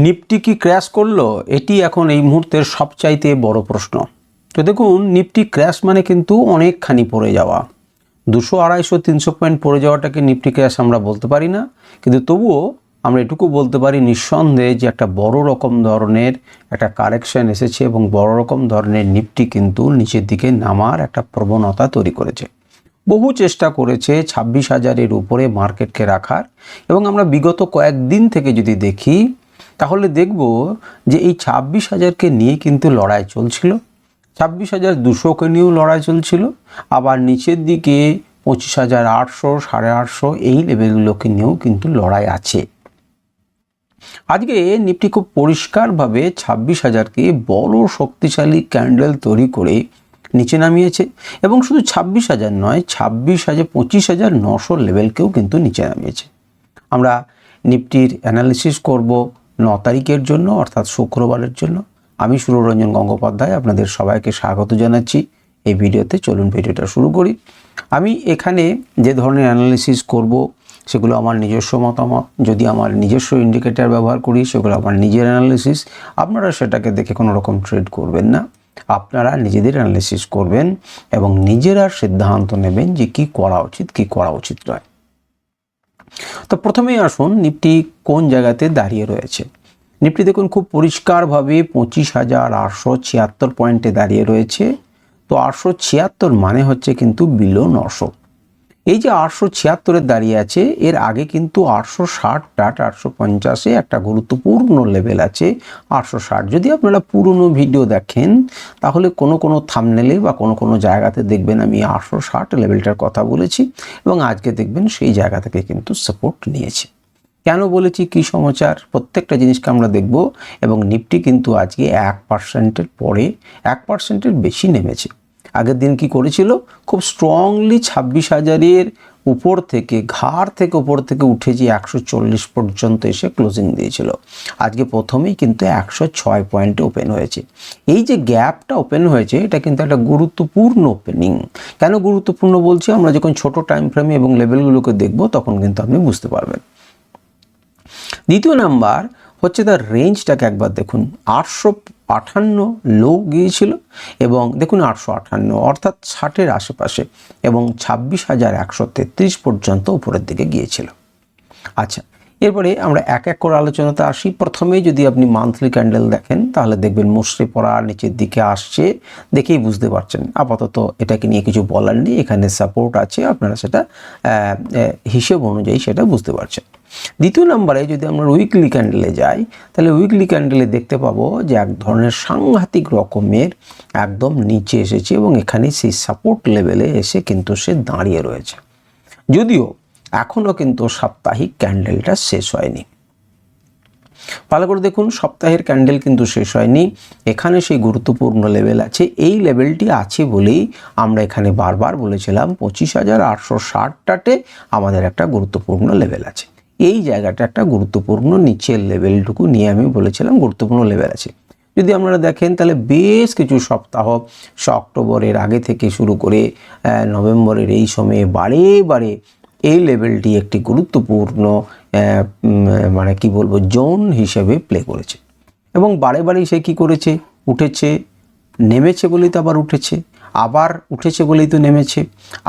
Nifty কি crash করলো? এটি এখন এই মুহূর্তের সবচাইতে বড় প্রশ্ন। তো দেখুন, নিফটি ক্র্যাশ মানে কিন্তু অনেকখানি পড়ে যাওয়া। 200, 250, 300 পয়েন্ট পড়ে যাওয়াটাকে নিফটি ক্র্যাশ আমরা বলতে পারি না, কিন্তু তবুও আমরা এটুকু বলতে পারি নিঃসন্দেহে যে একটা বড় রকম ধরনের একটা কারেকশন এসেছে এবং বড় রকম ধরনের নিফটি কিন্তু নিচের দিকে নামার একটা প্রবণতা তৈরি করেছে। বহু চেষ্টা করেছে 26,000-এর উপরে মার্কেটকে রাখার, এবং আমরা বিগত কয়েকদিন থেকে যদি দেখি তাহলে দেখব যে এই 26,000-কে নিয়ে কিন্তু লড়াই চলছিল, 26,200-কে নিয়েও লড়াই চলছিল, আবার নিচের দিকে 25,800, 850 এই লেভেলগুলোকে নিয়েও কিন্তু লড়াই আছে। আজকে নিফটি খুব পরিষ্কারভাবে 26,000-কে বড় শক্তিশালী ক্যান্ডেল তৈরি করে নিচে নামিয়েছে, এবং শুধু 26,000 নয়, 25,900 লেভেলকেও কিন্তু নিচে নামিয়েছে। আমরা নিফটির অ্যানালিসিস করব 9 তারিখের জন্য, অর্থাৎ শুক্রবারের জন্য। আমি সুররঞ্জন গঙ্গোপাধ্যায় আপনাদের সবাইকে স্বাগত জানাচ্ছি এই ভিডিওতে। চলুন ভিডিওটা শুরু করি। আমি এখানে যে ধরনের অ্যানালিসিস করব সেগুলো আমার নিজস্ব মতামত। যদি আমার নিজস্ব ইন্ডিকেটর ব্যবহার করি সেগুলো আমার নিজের অ্যানালিসিস। আপনারা সেটাকে দেখে কোনো রকম ট্রেড করবেন না, আপনারা নিজেদের অ্যানালিসিস করবেন এবং নিজেরা সিদ্ধান্ত নেবেন যে কি করা উচিত, কি করা উচিত নয়। তো প্রথমেই আসুন নিফটি কোন জায়গাতে দাঁড়িয়ে রয়েছে। নিফটি দেখুন খুব পরিষ্কারভাবে 25,876 পয়েন্টে দাঁড়িয়ে রয়েছে। তো 876 মানে হচ্ছে কিন্তু বিলো 900। এই যে 876-এ দাঁড়িয়ে আছে, এর আগে কিন্তু 860, 850-এ একটা গুরুত্বপূর্ণ লেভেল আছে 860। যদি আপনারা পুরনো ভিডিও দেখেন তাহলে কোনো থাম্বনেলে বা কোনো জায়গাতে দেখবেন আমি 860 লেভেলটার কথা বলেছি, এবং আজকে দেখবেন সেই জায়গা থেকে কিন্তু সাপোর্ট নিয়েছে। কেন বলেছি, কি সমাচার, প্রত্যেকটা জিনিসকে আমরা দেখব। এবং নিফটি কিন্তু আজকে 1%-এর পরে 1%-এর বেশি নেমেছে। আগের দিন কি করেছিল, খুব স্ট্রংলি 26,000-এর উপর থেকে ঘাড় থেকে উপর থেকে উঠে যে 140 পর্যন্ত এসে ক্লোজিং দিয়েছিল। আজকে প্রথমেই কিন্তু 106 পয়েন্টে ওপেন হয়েছে। এই যে গ্যাপটা ওপেন হয়েছে এটা কিন্তু একটা গুরুত্বপূর্ণ ওপেনিং। কেন গুরুত্বপূর্ণ বলছি, আমরা যখন ছোট টাইম ফ্রেমে এবং লেভেলগুলোকে দেখব তখন কিন্তু আপনি বুঝতে পারবেন। দ্বিতীয় নাম্বার হচ্ছে তার রেঞ্জটাকে একবার দেখুন। 858 লো গিয়েছিল এবং দেখুন 858 অর্থাৎ 60-এর আশেপাশে, এবং 26,133 পর্যন্ত উপরের দিকে গিয়েছিল। আচ্ছা, এরপরে আমরা এক এক করে আলোচনাতে আসি। প্রথমেই যদি আপনি মান্থলি ক্যান্ডেল দেখেন তাহলে দেখবেন মুচড়ে পড়া নিচের দিকে আসছে, দেখেই বুঝতে পারছেন আপাতত এটাকে নিয়ে কিছু বলার নেই, এখানে সাপোর্ট আছে, আপনারা সেটা হিসেব অনুযায়ী সেটা বুঝতে পারছেন। দ্বিতীয় নম্বরে যদি আমরা উইকলি ক্যান্ডেলে যাই তাহলে উইকলি ক্যান্ডেলে দেখতে পাবো যে এক ধরনের সাংঘাতিক রকমের একদম নিচে এসেছে, এবং এখানে সেই সাপোর্ট লেভেলে এসে কিন্তু সে দাঁড়িয়ে রয়েছে। যদিও এখনও কিন্তু সাপ্তাহিক ক্যান্ডেলটা শেষ হয়নি। ভালো করে দেখুন, সপ্তাহের ক্যান্ডেল কিন্তু শেষ হয়নি। এখানে সেই গুরুত্বপূর্ণ লেভেল আছে। এই লেভেলটি আছে বলেই আমরা এখানে বারবার বলেছিলাম 25,860-টাতে আমাদের একটা গুরুত্বপূর্ণ লেভেল আছে। এই জায়গাটা একটা গুরুত্বপূর্ণ নিচের লেভেলটুকু নিয়ে আমি বলেছিলাম গুরুত্বপূর্ণ লেভেল আছে। যদি আপনারা দেখেন তাহলে বেশ কিছু সপ্তাহ, অক্টোবরের আগে থেকে শুরু করে নভেম্বরের এই সময়ে বারে বারে এই লেভেলটি একটি গুরুত্বপূর্ণ মানে কি বলবো জোন হিসেবে প্লে করেছে, এবং বারে বারেই সে কী করেছে, উঠেছে, নেমেছে বলেই তো আবার উঠেছে, আবার উঠেছে বলেই তো নেমেছে,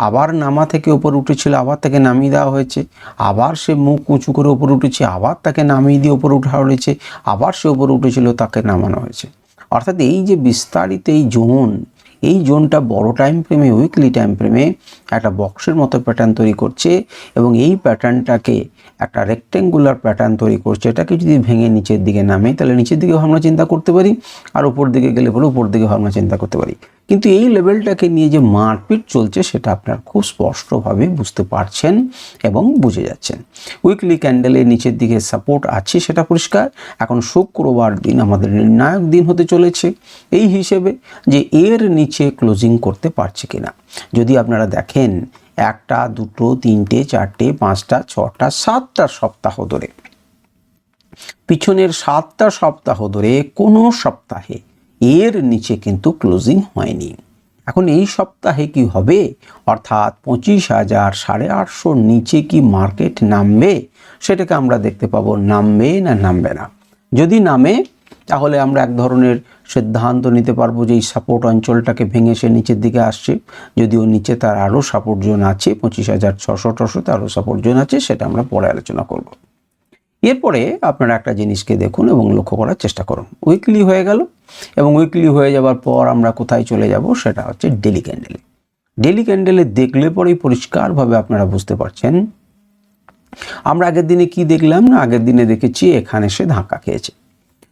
আবার নামা থেকে ওপর উঠেছিল, আবার তাকে নামিয়ে দেওয়া হয়েছে, আবার সে মুখ উঁচু করে ওপর উঠেছে, আবার তাকে নামিয়ে দিয়ে ওপর উঠা হয়েছে, আবার সে ওপর উঠেছিল, তাকে নামানো হয়েছে। অর্থাৎ এই যে বিস্তারিত এই জোনটা বড় টাইম ফ্রেমে, উইকলি টাইম ফ্রেমে একটা বক্সের মতো প্যাটার্ন তৈরি করছে, এবং এই প্যাটার্নটাকে একটা রেক্টেঙ্গুলার প্যাটার্ন তৈরি করছে। এটাকে যদি ভেঙে নিচের দিকে নামে তাহলে নিচের দিকে ভাবনা চিন্তা করতে পারি, আর উপর দিকে গেলে পরে উপর দিকে ভাবনা চিন্তা করতে পারি। কিন্তু এই লেভেলটাকে নিয়ে যে মারপিট চলছে সেটা আপনারা খুব স্পষ্টভাবে বুঝতে পারছেন এবং বুঝে যাচ্ছেন। উইকলি ক্যান্ডেলের নিচের দিকে সাপোর্ট আছে, সেটা পরিষ্কার। এখন শুক্রবার দিন আমাদের নির্ণায়ক দিন হতে চলেছে, এই হিসেবে যে এর নিচে ক্লোজিং করতে পারছে কিনা। যদি আপনারা দেখেন 1টা, 2টো, 3টে, 4টে, 5টা, 6টা, 7টা সপ্তাহ ধরে, পিছনের 7টা সপ্তাহ ধরে কোনো সপ্তাহে এর নিচে কিন্তু ক্লোজিং হয়নি। এখন এই সপ্তাহে কি হবে, অর্থাৎ 25,850 নিচে কি মার্কেট নামবে, সেটাকে আমরা দেখতে পাবো নামবে না নামবে না। যদি নামে তাহলে আমরা এক ধরনের সিদ্ধান্ত নিতে পারবো যে এই সাপোর্ট অঞ্চলটাকে ভেঙে সে নিচের দিকে আসছে, যদিও নিচে তার আরও সাপোর্ট জোন আছে 25,600 আরও সাপোর্ট জোন আছে, সেটা আমরা পরে আলোচনা করব। এরপরে আপনারা একটা জিনিসকে দেখুন এবং লক্ষ্য করার চেষ্টা করুন। উইকলি হয়ে গেল এবং উইকলি হয়ে যাওয়ার পর আমরা কোথায় চলে যাব, সেটা হচ্ছে ডেলি ক্যান্ডেলে। ডেলি ক্যান্ডেলে দেখলে পরেই পরিষ্কারভাবে আপনারা বুঝতে পারছেন আমরা আগের দিনে কি দেখলাম না, আগের দিনে দেখেছি এখানে সে ধাক্কা খেয়েছে।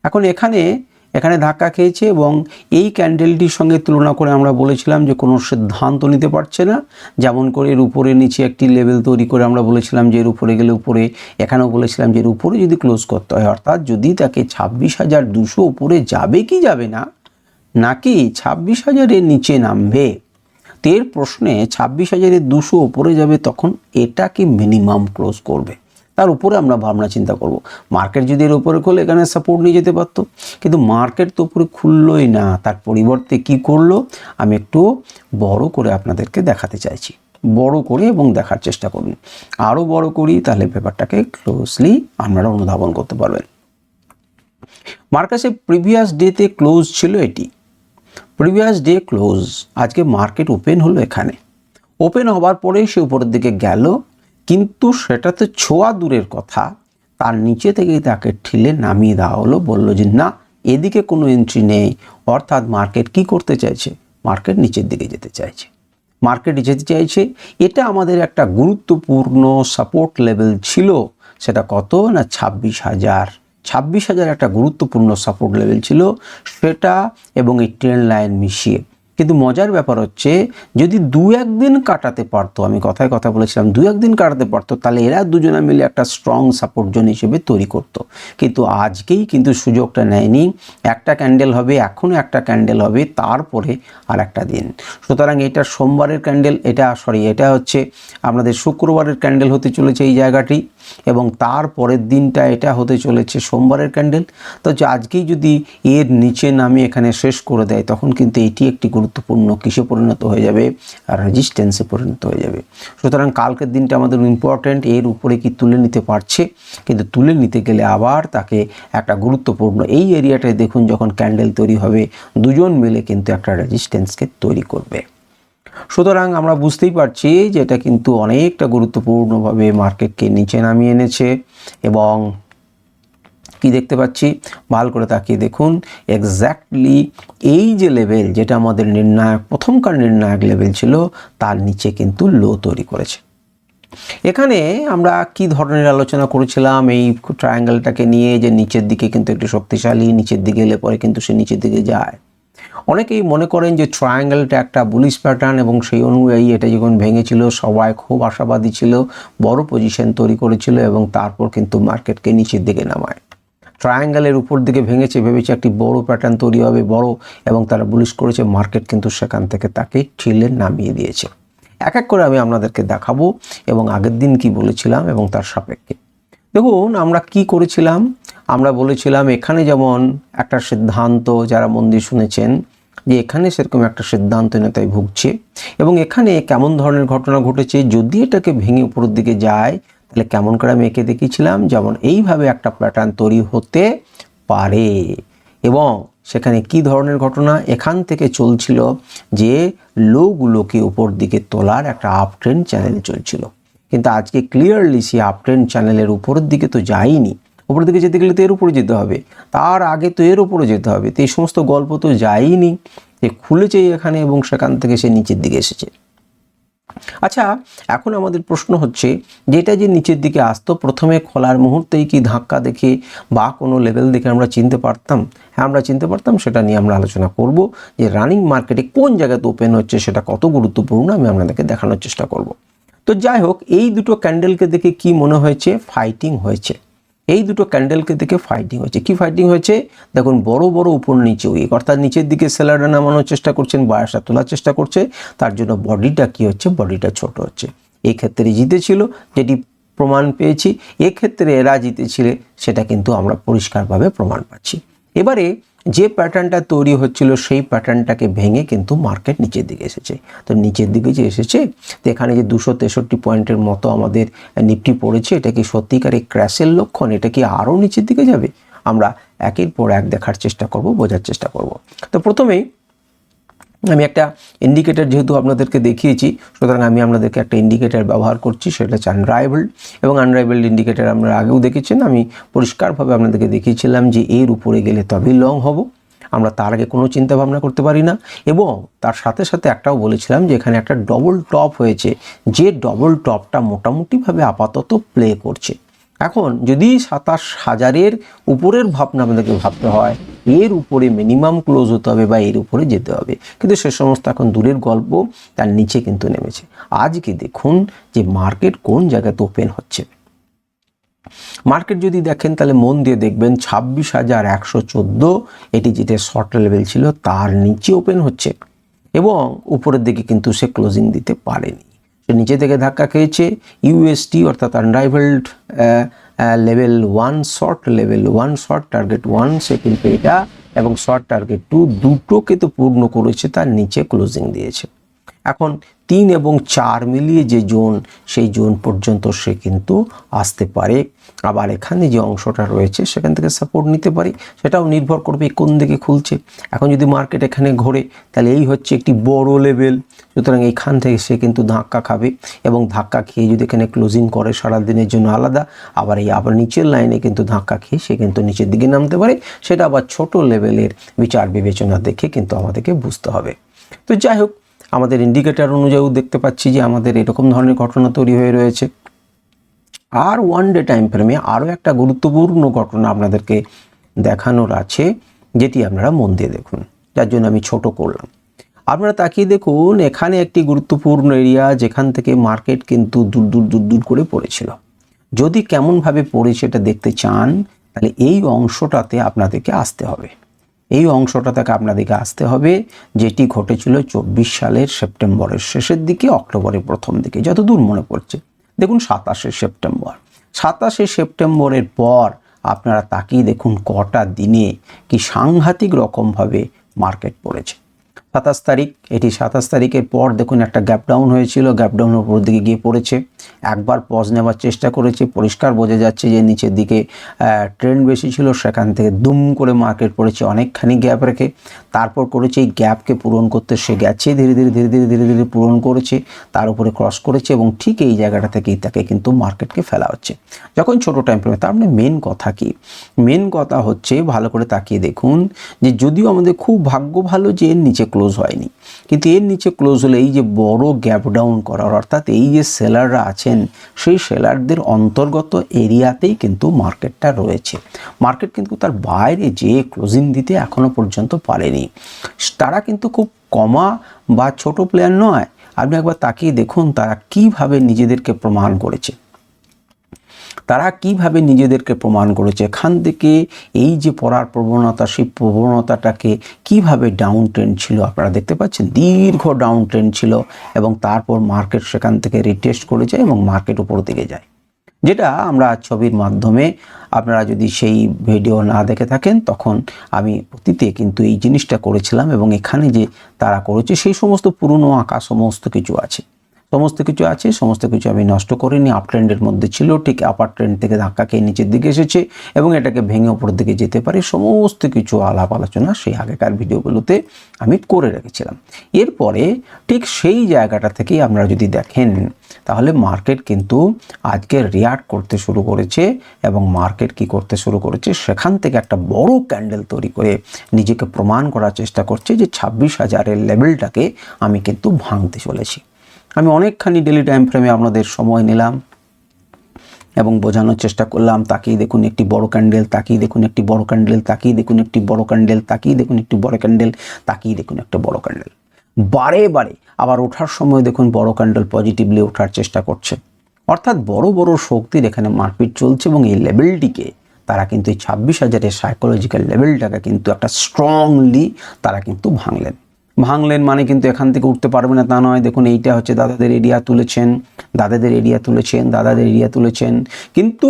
এখন এখানে ধাক্কা খেয়েছে এবং এই ক্যান্ডেলটির সঙ্গে তুলনা করে আমরা বলেছিলাম যে কোনো সিদ্ধান্ত নিতে পারছে না, যেমন করে এর উপরে নিচে একটি লেভেল তৈরি করে আমরা বলেছিলাম যে এর উপরে গেলে উপরে, এখানেও বলেছিলাম যে এর উপরে যদি ক্লোজ করতে হয়, অর্থাৎ যদি তাকে 26,200 উপরে যাবে কি যাবে না, নাকি 26,000-এর নিচে নামবে, এর প্রশ্নে 26,200 উপরে যাবে, তখন এটাকে মিনিমাম ক্লোজ করবে। তার উপরে আমরা ভাবনা চিন্তা করব। মার্কেট যদি এর উপরে খোলে এখানে সাপোর্ট নিয়ে যেতে পারতো, কিন্তু মার্কেট তো উপরে খুললই না, তার পরিবর্তে কি করলো আমি একটু বড় করে আপনাদেরকে দেখাতে চাইছি। বড় করে এবং দেখার চেষ্টা করুন, আরও বড় করি, তাহলে পেপারটাকে ক্লোজলি আপনারা অনুধাবন করতে পারবেন। মার্কেটের প্রিভিয়াস ডেতে ক্লোজ ছিল এটি, প্রিভিয়াস ডে ক্লোজ, আজকে মার্কেট ওপেন হলো, এখানে ওপেন হবার পরেই সে উপরের দিকে গেল, কিন্তু সেটা তো ছোঁয়া দূরের কথা, তার নিচে থেকেই তাকে ঠেলে নামিয়ে দেওয়া হলো, বলল যে না, এদিকে কোনো এন্ট্রি নেই। অর্থাৎ মার্কেট কি করতে চাইছে, মার্কেট নিচের দিকে যেতে চাইছে, মার্কেট যেতে চাইছে। এটা আমাদের একটা গুরুত্বপূর্ণ সাপোর্ট লেভেল ছিল, সেটা কত না 26,000 একটা গুরুত্বপূর্ণ সাপোর্ট লেভেল ছিল সেটা, এবং এই ট্রেন্ড লাইন মিশিয়ে। কিন্তু মজার ব্যাপার হচ্ছে যদি 2-1 দিন কাটাতে পারতো, আমি কথায় কথা বলেছিলাম 2-1 দিন কাটাতে পারতো, তাহলে এরা দুজনে মিলে একটা স্ট্রং সাপোর্ট জোন হিসেবে তৈরি করতো। কিন্তু আজকেই কিন্তু সুযোগটা নেয়নি, একটা ক্যান্ডেল হবে, এখনও একটা ক্যান্ডেল হবে, তারপরে আর একটা দিন। সুতরাং এটা সোমবারের ক্যান্ডেল, এটা হচ্ছে আপনাদের শুক্রবারের ক্যান্ডেল হতে চলেছে এই জায়গাটি, এবং তারপরের দিনটা এটা হতে চলেছে সোমবারের ক্যান্ডেল। তো আজকেই যদি এর নিচে নামে এখানে শেষ করে দেয়, তখন কিন্তু এটি একটি গুরুত্বপূর্ণ কিসে পরিণত হয়ে যাবে, আর রেজিস্ট্যান্সে পরিণত হয়ে যাবে। সুতরাং কালকের দিনটা আমাদের ইম্পর্ট্যান্ট, এর উপরে কি তুলে নিতে পারছে, কিন্তু তুলে নিতে গেলে আবার তাকে একটা গুরুত্বপূর্ণ এই এরিয়াটায় দেখুন, যখন ক্যান্ডেল তৈরি হবে দুজন মিলে কিন্তু একটা রেজিস্ট্যান্সকে তৈরি করবে। সুতরাং আমরা বুঝতেই পারছি যে এটা কিন্তু অনেকটা গুরুত্বপূর্ণভাবে মার্কেটকে নিচে নামিয়ে এনেছে। এবং কি দেখতে পাচ্ছি, ভালো করে তাকিয়ে দেখুন, এক্স্যাক্টলি এই যে লেভেল, যেটা আমাদের প্রথমকার নির্ণায়ক লেভেল ছিল, তার নিচে কিন্তু লো তৈরি করেছে। এখানে আমরা কি ধরনের আলোচনা করেছিলাম এই ট্রায়াঙ্গেলটাকে নিয়ে, যে নিচের দিকে কিন্তু একটু শক্তিশালী, নিচের দিকে এলে পরে কিন্তু সে নিচের দিকে যায়। অনেকেই মনে করেন যে ট্রায়াঙ্গেলটা একটা বুলিশ প্যাটার্ন, এবং সেই অনুযায়ী এটা যখন ভেঙেছিল সবাই খুব আশাবাদী ছিল, বড় পজিশন তৈরি করেছিল, এবং তারপর কিন্তু মার্কেটকে নিচের দিকে নামায়। ট্রায়াঙ্গেলের উপর দিকে ভেঙেছে, ভেবেছে একটি বড় প্যাটার্ন তৈরি হবে, বড়, এবং তারা বুলিশ করেছে, মার্কেট কিন্তু সেখান থেকে তাকে ঠেলে নামিয়ে দিয়েছে। এক এক করে আমি আপনাদেরকে দেখাবো এবং আগের দিন কি বলেছিলাম এবং তার সাপেক্ষে। দেখুন আমরা কি করেছিলাম, আমরা বলেছিলাম এখানে যেমন একটা সিদ্ধান্ত, যারা মন দিয়ে শুনেছেন, যে এখানে সেরকম একটা সিদ্ধান্তহীনতায় ভুগছে, এবং এখানে কেমন ধরনের ঘটনা ঘটেছে, যদি এটাকে ভেঙে উপরের দিকে যায় তাহলে কেমন করে আমি এঁকে দেখিয়েছিলাম, যেমন এইভাবে একটা প্যাটার্ন তৈরি হতে পারে। এবং সেখানে কি ধরনের ঘটনা, এখান থেকে চলছিল যে লোগুলোকে উপর দিকে তোলার একটা আপ ট্রেন্ড চ্যানেলে চলছিল, কিন্তু আজকে ক্লিয়ারলি সেই আপ ট্রেন্ড চ্যানেলের উপরের দিকে তো যায়নি। উপরের দিকে যেতে গেলে তো এর উপরে যেতে হবে, তার আগে তো এর উপরে যেতে হবে, তো এই সমস্ত গল্প তো যায়নি, যে খুলেছে এখানে এবং সেখান থেকে সে নিচের দিকে এসেছে। আচ্ছা, এখন আমাদের প্রশ্ন হচ্ছে যে এটা যে নিচের দিকে আসতো, প্রথমে খোলার মুহূর্তেই কি ধাক্কা দেখে বা কোনো লেভেল দেখে আমরা চিনতে পারতাম? হ্যাঁ, আমরা চিনতে পারতাম। সেটা নিয়ে আমরা আলোচনা করব, যে রানিং মার্কেটে কোন জায়গাতে ওপেন হচ্ছে সেটা কত গুরুত্বপূর্ণ, আমি আপনাদেরকে দেখানোর চেষ্টা করব। তো যাই হোক, এই দুটো ক্যান্ডেলকে দেখে কি মনে হয়েছে, ফাইটিং হয়েছে। এই দুটো ক্যান্ডেলকে দেখে ফাইটিং হয়েছে। কি ফাইটিং হয়েছে দেখুন, বড় বড় উপর নিচে উইক, অর্থাৎ নিচের দিকে সেলাররা নামানোর চেষ্টা করছেন, বায়ার্সরা তোলার চেষ্টা করছে, তার জন্য বডিটা কি হচ্ছে, বডিটা ছোট হচ্ছে। এই ক্ষেত্রে জিতেছিল, যেটি প্রমাণ পেয়েছি। এক্ষেত্রে এরা জিতেছিল, সেটা কিন্তু আমরা পরিষ্কারভাবে প্রমাণ পাচ্ছি। এবারে যে প্যাটার্নটা তৈরি হচ্ছিল সেই প্যাটার্নটাকে ভেঙে কিন্তু মার্কেট নিচের দিকে এসেছে। তো নিচের দিকে যে এসেছে, তো এখানে যে 263 পয়েন্টের মতো আমাদের নিফটি পড়েছে, এটা কি সত্যিকার এই ক্র্যাশের লক্ষণ? এটা কি আরও নিচের দিকে যাবে? আমরা একের পর এক দেখার চেষ্টা করব, বোঝার চেষ্টা করব। তো প্রথমেই আমি একটা ইন্ডিকেটর যেহেতু আপনাদেরকে দেখিয়েছি, সুতরাং আমি আপনাদেরকে একটা ইন্ডিকেটর ব্যবহার করছি, সেটা হচ্ছে আনরাইভেলড। এবং আনরাইভেলড ইন্ডিকেটর আপনারা আগেও দেখেছেন, আমি পরিষ্কারভাবে আপনাদেরকে দেখিয়েছিলাম যে এর উপরে গেলে তবেই লং হব, আমরা তার আগে কোনো চিন্তা ভাবনা করতে পারি না। এবং তার সাথে সাথে একটাও বলেছিলাম যে এখানে একটা ডবল টপ হয়েছে, যে ডবল টপটা মোটামুটিভাবে আপাতত প্লে করছে। এখন যদি 27,000-এর উপরের ভাবনা আমাদেরকে ভাবতে হয়, এর উপরে মিনিমাম ক্লোজ হতে হবে বা এর উপরে যেতে হবে, কিন্তু সে সমস্ত এখন দূরের গল্প, তার নিচে কিন্তু নেমেছে। আজকে দেখুন যে মার্কেট কোন জায়গাতে ওপেন হচ্ছে। মার্কেট যদি দেখেন তাহলে মন দিয়ে দেখবেন 26,114 এটি যেটা শর্ট লেভেল ছিল তার নিচে ওপেন হচ্ছে, এবং উপরের দিকে কিন্তু সে ক্লোজিং দিতে পারেনি, সে নিচে থেকে ধাক্কা খেয়েছে। ইউএসটি অর্থাৎ unrivalled level 1 short, level 1 short, target 1 সে কিন্তু এটা এবং শর্ট টার্গেট 2 দুটোকে তো পূর্ণ করেছে, তার নিচে ক্লোজিং দিয়েছে। এখন 3 এবং 4 মিলিয়ে যে জোন, সেই জোন পর্যন্ত সে কিন্তু আসতে পারে। আবার এখানে যে অংশটা রয়েছে সেখান থেকে সাপোর্ট নিতে পারে, সেটাও নির্ভর করবে কোন দিকে খুলছে। এখন যদি মার্কেট এখানে ঘোরে তাহলে এই হচ্ছে একটি বড় লেভেল, সুতরাং এইখান থেকে সে কিন্তু ধাক্কা খাবে, এবং ধাক্কা খেয়ে যদি এখানে ক্লোজিং করে সারাদিনের জন্য আলাদা, আবার এই আবার নিচের লাইনে কিন্তু ধাক্কা খেয়ে সে কিন্তু নিচের দিকে নামতে পারে, সেটা আবার ছোট লেভেলের বিচার বিবেচনা দেখে কিন্তু আমাদেরকে বুঝতে হবে। তো যাই হোক, আমাদের ইন্ডিকেটর অনুযায়ীও দেখতে পাচ্ছি যে আমাদের এরকম ধরনের ঘটনা তৈরি হয়ে রয়েছে। আর ওয়ান ডে টাইম ফ্রেমে আরও একটা গুরুত্বপূর্ণ ঘটনা আপনাদেরকে দেখানোর আছে, যেটি আপনারা মন দিয়ে দেখুন, যার জন্য আমি ছোট করলাম। আপনারা তাকিয়ে দেখুন, এখানে একটি গুরুত্বপূর্ণ এরিয়া যেখান থেকে মার্কেট কিন্তু দূর দূর দূর দূর করে পড়েছিল। যদি কেমনভাবে পড়ে সেটা দেখতে চান তাহলে এই অংশটাতে আপনাদেরকে আসতে হবে, এই অংশটা থেকে আপনাদেরকে আসতে হবে, যেটি ঘটেছিল 24 সালের সেপ্টেম্বরের শেষের দিকে, অক্টোবরের প্রথম দিকে, যতদূর মনে পড়ছে। দেখুন 27শে সেপ্টেম্বর, 27শে সেপ্টেম্বরের পর আপনারা তাকিয়ে দেখুন কটা দিনে কি সাংঘাতিক রকমভাবে মার্কেট পড়েছে। 27 তারিখ, এটি 27 তারিখের পর দেখুন একটা গ্যাপ ডাউন হয়েছিল, গ্যাপ ডাউনের উপর দিকে গিয়ে পড়েছে, একবার পজ নেওয়ার চেষ্টা করেছে, পরিষ্কার বোঝা যাচ্ছে যে নিচের দিকে ট্রেন্ড বেশি ছিল, সেখান থেকে দুম করে মার্কেট পড়েছে অনেকখানি গ্যাপ রেখে। তারপর করেছে এই গ্যাপকে পূরণ করতে, সে গেছে ধীরে ধীরে ধীরে ধীরে ধীরে ধীরে পূরণ করেছে, তার উপরে ক্রস করেছে, এবং ঠিক এই জায়গাটা থেকেই তাকে কিন্তু মার্কেটকে ফেলা হচ্ছে। যখন ছোটো টাইম ফ্রেমে, তার মানে মেন কথা কি, মেন কথা হচ্ছে ভালো করে তাকিয়ে দেখুন যে যদিও আমাদের খুব ভাগ্য ভালো যে এর নিচে ক্লোজ হয়নি, কিন্তু এর নিচে ক্লোজ হলে এই যে বড় গ্যাপ ডাউন করার, অর্থাৎ এই যে সেলাররা আছেন সেই সেলারদের অন্তর্গত এরিয়াতেই কিন্তু মার্কেটটা রয়েছে। মার্কেট কিন্তু তার বাইরে যে ক্লোজিং দিতে এখনো পর্যন্ত পারেনি। তারা কিন্তু খুব কমা বা ছোট প্লেয়ার নয়। আপনি একবার তাকিয়ে দেখুন তারা কিভাবে নিজেদেরকে প্রমাণ করেছে, তারা কিভাবে নিজেদেরকে প্রমাণ করেছে। এখান থেকে এই যে পড়ার প্রবণতা, সেই প্রবণতাটাকে কিভাবে ডাউন ট্রেন্ড ছিল আপনারা দেখতে পাচ্ছেন, দীর্ঘ ডাউন ট্রেন্ড ছিল, এবং তারপর মার্কেট সেখান থেকে রিটেস্ট করে যায় এবং মার্কেট উপর দিকে যায়, যেটা আমরা ছবির মাধ্যমে, আপনারা যদি সেই ভিডিও না দেখে থাকেন তখন আমি অতীতে কিন্তু এই জিনিসটা করেছিলাম, এবং এখানে যে তারা করেছে সেই সমস্ত পুরনো আঁকা সমস্ত কিছু আছে, সমস্ত কিছু আমি নষ্ট করিনি। আপ ট্রেন্ডের মধ্যে ছিল, ঠিক আপার ট্রেন্ড থেকে ধাক্কা খেয়ে নিচের দিকে এসেছে এবং এটাকে ভেঙে উপরের দিকে যেতে পারে, সমস্ত কিছু আলাপ আলোচনা সেই আগেকার ভিডিওগুলোতে আমি করে রেখেছিলাম। এরপরে ঠিক সেই জায়গাটা থেকেই আপনারা যদি দেখেন তাহলে মার্কেট কিন্তু আজকে রিয়াক্ট করতে শুরু করেছে, এবং মার্কেট কি করতে শুরু করেছে, সেখান থেকে একটা বড় ক্যান্ডেল তৈরি করে নিজেকে প্রমাণ করার চেষ্টা করছে যে 26,000-এর লেভেলটাকে আমি কিন্তু ভাঙতে চলেছি। আমি অনেকখানি ডেলি টাইম ফ্রেমে আপনাদের সময় নিলাম এবং বোঝানোর চেষ্টা করলাম। তাকিয়ে দেখুন একটি বড় ক্যান্ডেল, তাকিয়ে দেখুন একটি বড় ক্যান্ডেল, তাকিয়ে দেখুন একটি বড় ক্যান্ডেল, তাকিয়ে দেখুন একটি বড় ক্যান্ডেল, তাকিয়ে দেখুন একটা বড় ক্যান্ডেল। বারে বারে আবার ওঠার সময় দেখুন বড় ক্যান্ডেল পজিটিভলি ওঠার চেষ্টা করছে, অর্থাৎ বড় বড় শক্তির এখানে মারপিট চলছে, এবং এই লেভেলটিকে তারা কিন্তু এই 26,000-এর সাইকোলজিক্যাল লেভেলটাকে কিন্তু একটা স্ট্রংলি তারা কিন্তু ভাঙলেন মানে কিন্তু এখান থেকে উঠতে পারবে না তা নয়। দেখুন এইটা হচ্ছে দাদাদের এরিয়া তুলেছেন, কিন্তু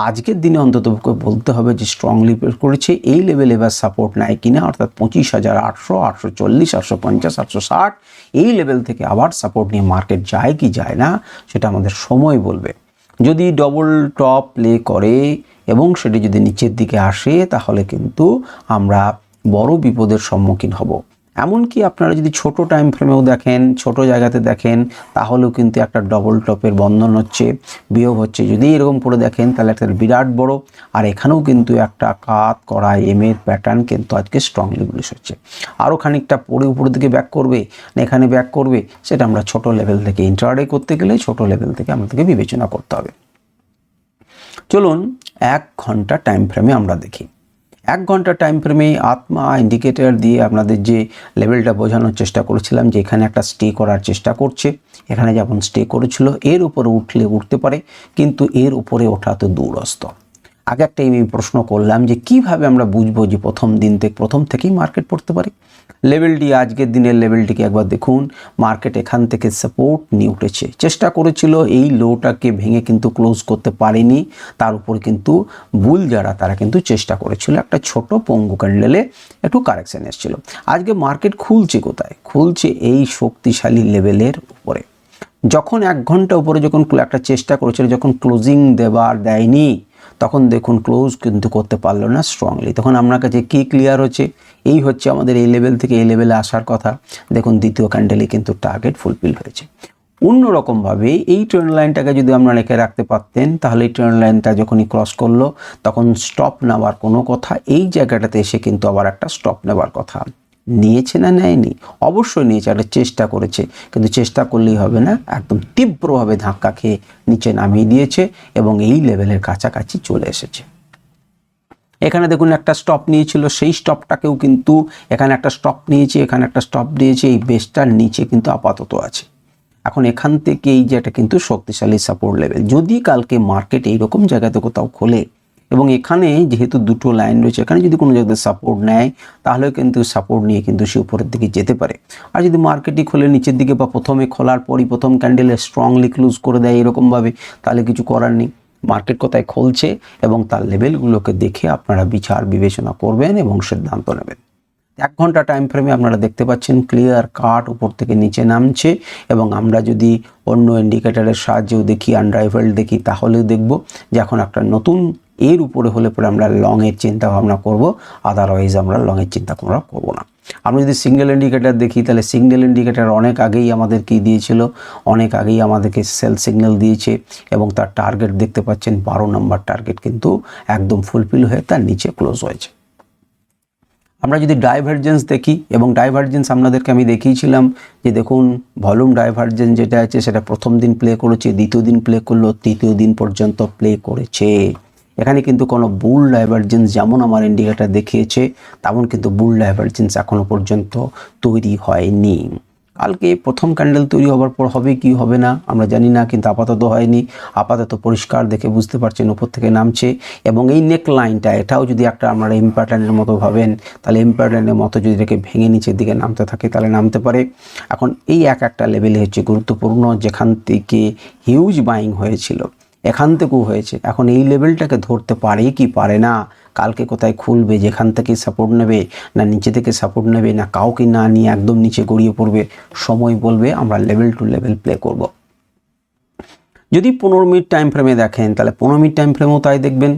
আজকের দিনে অন্তত বলতে হবে যে স্ট্রংলি করেছে। এই লেভেল এবার সাপোর্ট নেয় কিনা, অর্থাৎ 25,800, 840, 850, 860 এই লেভেল থেকে আবার সাপোর্ট নিয়ে মার্কেট যায় কি যায় না সেটা আমাদের সময় বলবে। যদি ডবল টপ প্লে করে এবং সেটি যদি নিচের দিকে আসে তাহলে কিন্তু আমরা বড় বিপদের সম্মুখীন হব। এমনকি আপনারা যদি ছোট টাইম ফ্রেমেও দেখেন, ছোট জায়গাতে দেখেন, তাহলেও কিন্তু একটা ডবল টপের বন্ধন হচ্ছে, বিয়োগ হচ্ছে। যদি এরকম করে দেখেন তাহলে একটা বিরাট বড়, আর এখানেও কিন্তু একটা কাত করা এর প্যাটার্ন কিন্তু আজকে স্ট্রংলি বুলিশ হচ্ছে। আরও খানিকটা পরে উপরের দিকে ব্যাক করবে না এখানে ব্যাক করবে, সেটা আমরা ছোট লেভেল থেকে ইন্ট্রাডে করতে গেলে ছোট লেভেল থেকে আমাদেরকে বিবেচনা করতে হবে। চলুন 1 ঘন্টা টাইম ফ্রেমে আমরা দেখি। 1 ঘন্টা টাইম ফ্রেমে আত্মা ইন্ডিকেটর দিয়ে আপনাদের যে লেভেলটা বোঝানোর চেষ্টা করেছিলাম যে এখানে একটা স্টে করার চেষ্টা করছে, এখানে যেমন স্টে করেছিল এর উপরে উঠলে উঠতে পারে, কিন্তু এর উপরে ওঠা তো দূরস্থ। আগে একটা আমি প্রশ্ন করলাম যে কিভাবে আমরা বুঝবো যে প্রথম থেকেই মার্কেট পড়তে পারে। লেভেলটি, আজকের দিনের লেভেলটিকে একবার দেখুন। মার্কেট এখান থেকে সাপোর্ট নিয়ে উঠেছে, চেষ্টা করেছিল এই লোটাকে ভেঙে কিন্তু ক্লোজ করতে পারেনি। তার উপর কিন্তু বুল যারা তারা কিন্তু চেষ্টা করেছিল একটা ছোট পঙ্গু ক্যান্ডেলে একটু কারেকশন এসেছিল। আজকে মার্কেট খুলছে কোথায়? খুলছে এই শক্তিশালী লেভেলের উপরে। যখন 1 ঘন্টা উপরে যখন একটা চেষ্টা করেছিল, যখন ক্লোজিং দেয়নি, তখন দেখুন ক্লোজ কিন্তু করতে পারলো না স্ট্রংলি। তখন আপনার কাছে কি ক্লিয়ার হচ্ছে? এই হচ্ছে আমাদের এই লেভেল থেকে এই লেভেলে আসার কথা। দেখুন দ্বিতীয় ক্যান্ডেলে কিন্তু টার্গেট ফুলফিল হয়েছে। অন্যরকমভাবে এই ট্রেন্ড লাইনটাকে যদি আমরা রেখে রাখতে পারতেন, তাহলে এই ট্রেন্ড লাইনটা যখনই ক্রস করলো তখন স্টপ নেওয়ার কোনো কথা, এই জায়গাটাতে এসে কিন্তু আবার একটা স্টপ নেওয়ার কথা। নিয়েছে না নেয়নি? অবশ্যই নিয়েছে, একটা চেষ্টা করেছে, কিন্তু চেষ্টা করলেই হবে না, একদম তীব্রভাবে ধাক্কা খেয়ে নিচে নামিয়ে দিয়েছে এবং এই লেভেলের কাছাকাছি চলে এসেছে। এখানে দেখুন একটা স্টপ নিয়েছিল, সেই স্টপটাকেও কিন্তু এখানে একটা স্টপ নিয়েছে, এখানে একটা স্টপ দিয়েছে, এই বেসটার নিচে কিন্তু আপাতত আছে। এখন এখান থেকে এই যেটা কিন্তু শক্তিশালী সাপোর্ট লেভেল, যদি কালকে মার্কেট এইরকম জায়গাতে কোথাও খোলে এবং এখানে যেহেতু দুটো লাইন রয়েছে, এখানে যদি কোনো জায়গাতে সাপোর্ট নেয় তাহলে কিন্তু সাপোর্ট নিয়ে কিন্তু সে উপরের দিকে যেতে পারে। আর যদি মার্কেটই খোলে নিচের দিকে বা প্রথমে খোলার পরই প্রথম ক্যান্ডেলে স্ট্রংলি ক্লোজ করে দেয় এরকমভাবে, তাহলে কিছু করার নেই। মার্কেট কোথায় খুলছে এবং তার লেভেলগুলোকে দেখে আপনারা বিচার বিবেচনা করবেন এবং সিদ্ধান্ত নেবেন। 1 ঘন্টা টাইম ফ্রেমে আপনারা দেখতে পাচ্ছেন ক্লিয়ার কাট উপর থেকে নিচে নামছে, এবং আমরা যদি অন্য ইন্ডিকেটরের সাহায্যেও দেখি, আনরাইভেলড দেখি, তাহলেও দেখব যে এখন একটা নতুন এর উপরে হলে পরে আমরা লংয়ের চিন্তা ভাবনা করব, আদারওয়াইজ আমরা লংয়ের চিন্তা করব না। আমরা যদি সিঙ্গেল ইন্ডিকেটর দেখি, তাহলে সিঙ্গেল ইন্ডিকেটর অনেক আগেই আমাদের কি দিয়েছিল, অনেক আগেই আমাদেরকে সেল সিগন্যাল দিয়েছে এবং তার টার্গেট দেখতে পাচ্ছেন 12 নম্বর টার্গেট কিন্তু একদম ফুলফিল হয়ে তার নিচে ক্লোজ হয়েছে। আমরা যদি ডাইভারজেন্স দেখি, এবং ডাইভারজেন্স আপনাদেরকে আমি দেখিয়েছিলাম যে দেখুন ভলিউম ডাইভারজেন্স যেটা আছে সেটা প্রথম দিন প্লে করেছে, দ্বিতীয় দিন প্লে করলো, তৃতীয় দিন পর্যন্ত প্লে করেছে। এখানে কিন্তু কোনো বুল ডাইভারজেন্স যেমন আমার ইন্ডিকেটর দেখিয়েছে তেমন কিন্তু বুল ডাইভারজেন্স এখনো পর্যন্ত তৈরি হয়নি। কালকে প্রথম ক্যান্ডেল তৈরি হওয়ার পর হবে কি হবে না আমরা জানি না, কিন্তু আপাতত হয়নি। আপাতত পরিষ্কার দেখে বুঝতে পারছেন উপর থেকে নামছে, এবং এই নেক লাইনটা এটাও যদি একটা আপনারা এম প্যাটার্নের মতো ভাবেন, তাহলে এম প্যাটার্নের মতো যদি এটাকে ভেঙে নিচের দিকে নামতে থাকে তাহলে নামতে পারে। এখন এই একটা লেভেলে হচ্ছে গুরুত্বপূর্ণ, যেখান থেকে হিউজ বাইং হয়েছিল এখান থেকেও হয়েছে। এখন এই লেভেলটাকে ধরতে পারে কি পারে না, কালকে কোথায় খুলবে, যেখান থেকে সাপোর্ট নেবে না নিচে থেকে সাপোর্ট নেবে না কাউকে না নিয়ে একদম নিচে গড়িয়ে পড়বে, সময় বলবে। আমরা লেভেল টু লেভেল প্লে করব। যদি 15 মিনিট টাইম ফ্রেমে দেখেন, তাহলে 15 মিনিট টাইম ফ্রেমেও তাই দেখবেন,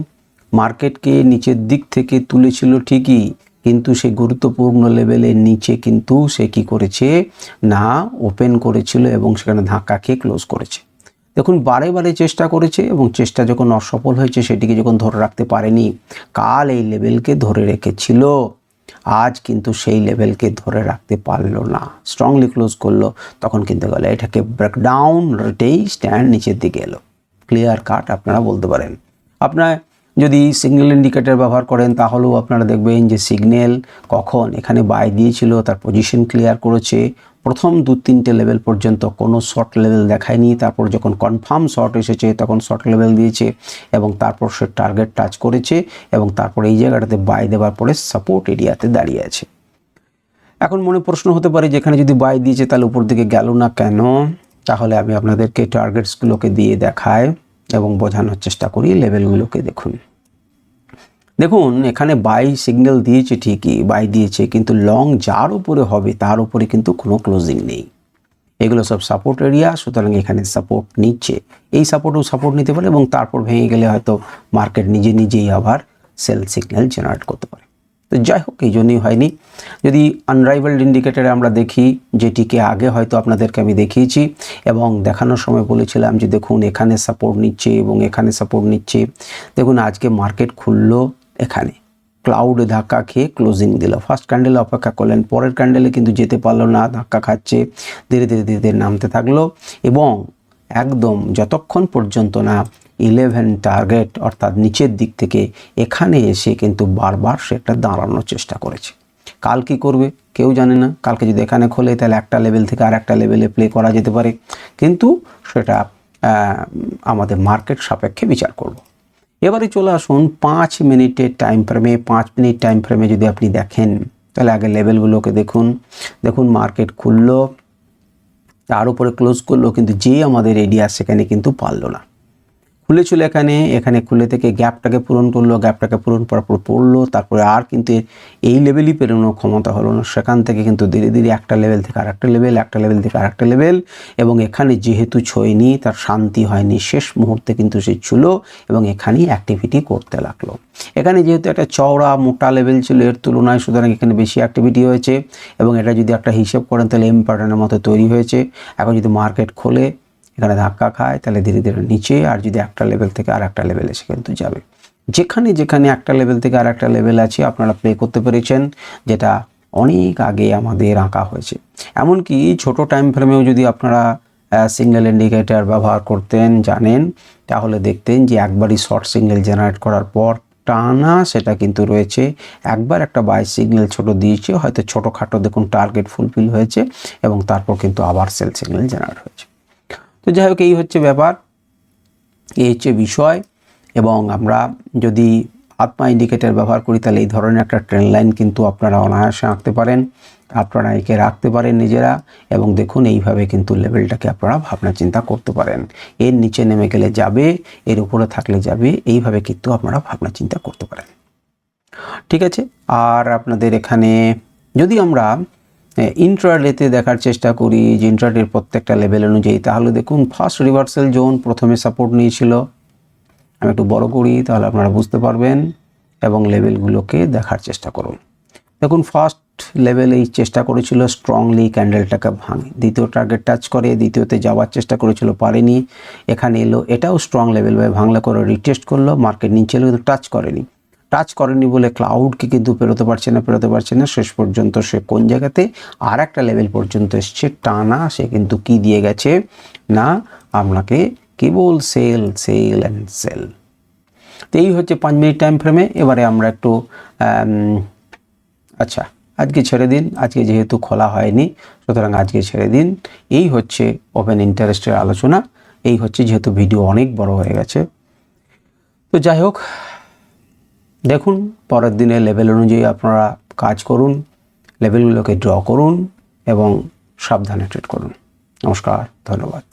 মার্কেটকে নিচের দিক থেকে তুলেছিল ঠিকই, কিন্তু সেই গুরুত্বপূর্ণ লেভেলের নিচে কিন্তু সে কি করেছে না ওপেন করেছিল এবং সেখানে ধাক্কা খেয়ে ক্লোজ করেছে। দেখুন বারে বারে চেষ্টা করেছে এবং চেষ্টা যখন অসফল হয়েছে, সেটিকে যখন ধরে রাখতে পারেনি, কাল এই লেভেলকে ধরে রেখেছিল, আজ কিন্তু সেই লেভেলকে ধরে রাখতে পারলো না, স্ট্রংলি ক্লোজ করলো, তখন কিন্তু গেল এটাকে ব্রেকডাউন রেটেই স্ট্যান্ড নিচের দিকে এলো। ক্লিয়ার কাট আপনারা বলতে পারেন। আপনার যদি সিগন্যাল ইন্ডিকেটর ব্যবহার করেন তাহলেও আপনারা দেখবেন যে সিগন্যাল কখন এখানে বাই দিয়েছিল, তার পজিশন ক্লিয়ার করেছে, প্রথম 2-3টে লেভেল পর্যন্ত কোনো শর্ট লেভেল দেখায়নি, তারপর যখন কনফার্ম শর্ট এসেছে তখন শর্ট লেভেল দিয়েছে এবং তারপর সে টার্গেট টাচ করেছে এবং তারপর এই জায়গাটাতে বাই দেওয়ার পরে সাপোর্ট এরিয়াতে দাঁড়িয়ে আছে। এখন মনে প্রশ্ন হতে পারে যেখানে যদি বাই দিয়েছে তাহলে উপর দিকে গেল না কেন? তাহলে আমি আপনাদেরকে টার্গেটসগুলোকে দিয়ে দেখাই এবং বোঝানোর চেষ্টা করি। লেভেলগুলোকে দেখুন, দেখুন এখানে বাই সিগন্যাল দিয়েছে ঠিকই, বাই দিয়েছে, কিন্তু লং যার উপরে হবে তার উপরে কিন্তু কোনো ক্লোজিং নেই। এগুলো সব সাপোর্ট এরিয়া, সুতরাং এখানে সাপোর্ট নিচ্ছে, এই সাপোর্টও সাপোর্ট নিতে পারে এবং তারপর ভেঙে গেলে হয়তো মার্কেট নিজেই আবার সেল সিগন্যাল জেনারেট করতে পারে। তো যাই হোক, এই জন্যই হয়নি। যদি আনরাইভালড ইন্ডিকেটরে আমরা দেখি, যেটিকে আগে হয়তো আপনাদেরকে আমি দেখিয়েছি এবং দেখানোর সময় বলেছিলাম যে দেখুন এখানে সাপোর্ট নিচ্ছে এবং এখানে সাপোর্ট নিচ্ছে। দেখুন আজকে মার্কেট খুললো এখানে, ক্লাউডে ধাক্কা খেয়ে ক্লোজিং দিল, ফার্স্ট ক্যান্ডেলে অপেক্ষা করলেন, পরের ক্যান্ডেলে কিন্তু যেতে পারলো না, ধাক্কা খাচ্ছে, ধীরে ধীরে নামতে থাকলো এবং একদম যতক্ষণ পর্যন্ত না 11 টার্গেট অর্থাৎ নিচের দিক থেকে এখানে এসে কিন্তু বারবার সেটা দাঁড়ানোর চেষ্টা করেছে। কাল কি করবে কেউ জানে না, কালকে যদি এখানে খোলে তাহলে একটা লেভেল থেকে আর একটা লেভেলে প্লে করা যেতে পারে, কিন্তু সেটা আমাদের মার্কেট সাপেক্ষে বিচার করব। এবারে চলে আসুন 5 মিনিটের টাইম ফ্রেমে। 5 মিনিট টাইম ফ্রেমে যদি আপনি দেখেন তাহলে আগে লেভেলগুলোকে দেখুন। দেখুন মার্কেট খুললো, তার উপরে ক্লোজ করলো, কিন্তু যে আমাদের এরিয়া সেখানে কিন্তু পারলো না, খুলেছিল এখানে খুলে থেকে গ্যাপটাকে পূরণ করলো, গ্যাপটাকে পূরণ করার পর পড়লো, তারপরে আর কিন্তু এই লেভেলই পেরোনোর ক্ষমতা হলো না, সেখান থেকে কিন্তু ধীরে ধীরে একটা লেভেল থেকে আরেকটা লেভেল, একটা লেভেল থেকে আরেকটা লেভেল, এবং এখানে যেহেতু ছয়নি তার শান্তি হয়নি, শেষ মুহূর্তে কিন্তু সে ছিল এবং এখানেই অ্যাক্টিভিটি করতে লাগলো। এখানে যেহেতু একটা চওড়া মোটা লেভেল ছিল এর তুলনায়, সুতরাং এখানে বেশি অ্যাক্টিভিটি হয়েছে এবং এটা যদি একটা হিসেব করেন তাহলে এম প্যাটার্নের মতো তৈরি হয়েছে। এখন যদি মার্কেট খোলে এখানে ধাক্কা খায় তাহলে ধীরে ধীরে নিচে, আর যদি একটা লেভেল থেকে আর একটা লেভেলে সে কিন্তু যাবে। যেখানে একটা লেভেল থেকে আর একটা লেভেল আছে আপনারা প্লে করতে পেরেছেন, যেটা অনেক আগে আমাদের আঁকা হয়েছে। এমনকি ছোট টাইম ফ্রেমেও যদি আপনারা সিগন্যাল ইন্ডিকেটর ব্যবহার করতেন জানেন, তাহলে দেখতেন যে একবারই শর্ট সিগন্যাল জেনারেট করার পর টানা সেটা কিন্তু রয়েছে, একবার একটা বাই সিগন্যাল ছোট দিয়েছে, হয়তো ছোটোখাটো দেখুন টার্গেট ফুলফিল হয়েছে এবং তারপর কিন্তু আবার সেল সিগন্যাল জেনারেট হয়েছে। তো যাই হোক, এই হচ্ছে ব্যাপার, এই হচ্ছে বিষয়। এবং আমরা যদি আত্মা ইন্ডিকেটর ব্যবহার করি তাহলে এই ধরনের একটা ট্রেন্ড লাইন কিন্তু আপনারা অনায়াসে আঁকতে পারেন, আপনারা একে রাখতে পারেন নিজেরা, এবং দেখুন এইভাবে কিন্তু লেভেলটাকে আপনারা ভাবনা চিন্তা করতে পারেন। এর নিচে নেমে গেলে যাবে, এর উপরে থাকলে যাবে, এইভাবে কিন্তু আপনারা ভাবনা চিন্তা করতে পারেন। ঠিক আছে, আর আপনাদের এখানে যদি আমরা ইন্ট্রাডেতে দেখার চেষ্টা করি যে ইন্ট্রাডের প্রত্যেকটা লেভেল অনুযায়ী, তাহলে দেখুন ফার্স্ট রিভার্সাল জোন প্রথমে সাপোর্ট নিয়েছিল, আমি একটু বড় করি তাহলে আপনারা বুঝতে পারবেন, এবং লেভেলগুলোকে দেখার চেষ্টা করুন। দেখুন ফার্স্ট লেভেল এই চেষ্টা করেছিল স্ট্রংলি ক্যান্ডেলটাকে ভাঙে, দ্বিতীয় টার্গেট টাচ করে দ্বিতীয়তে যাওয়ার চেষ্টা করেছিল, পারেনি, এখানে এলো, এটাও স্ট্রং লেভেল ভাবে ভাঙলে করে রিটেস্ট করলো, মার্কেট নিচে এলো কিন্তু টাচ করেনি বলে ক্লাউডকে কিন্তু পেরোতে পারছে না, শেষ পর্যন্ত সে কোন জায়গাতে আর একটা লেভেল পর্যন্ত এসছে টানা, সে কিন্তু কি দিয়ে গেছে না আপনাকে কেবল সেল অ্যান্ড সেল। তো এই হচ্ছে 5 মিনিট টাইম ফ্রেমে। এবারে আমরা একটু আচ্ছা আজকে ছেড়ে দিন, আজকে যেহেতু খোলা হয়নি সুতরাং আজকে ছেড়ে দিন। এই হচ্ছে ওপেন ইন্টারেস্টের আলোচনা, এই হচ্ছে, যেহেতু ভিডিও অনেক বড় হয়ে গেছে। তো যাই হোক, দেখুন পরের দিনে লেভেল অনুযায়ী আপনারা কাজ করুন, লেভেলগুলোকে ড্র করুন এবং সাবধানে ট্রেড করুন। নমস্কার, ধন্যবাদ।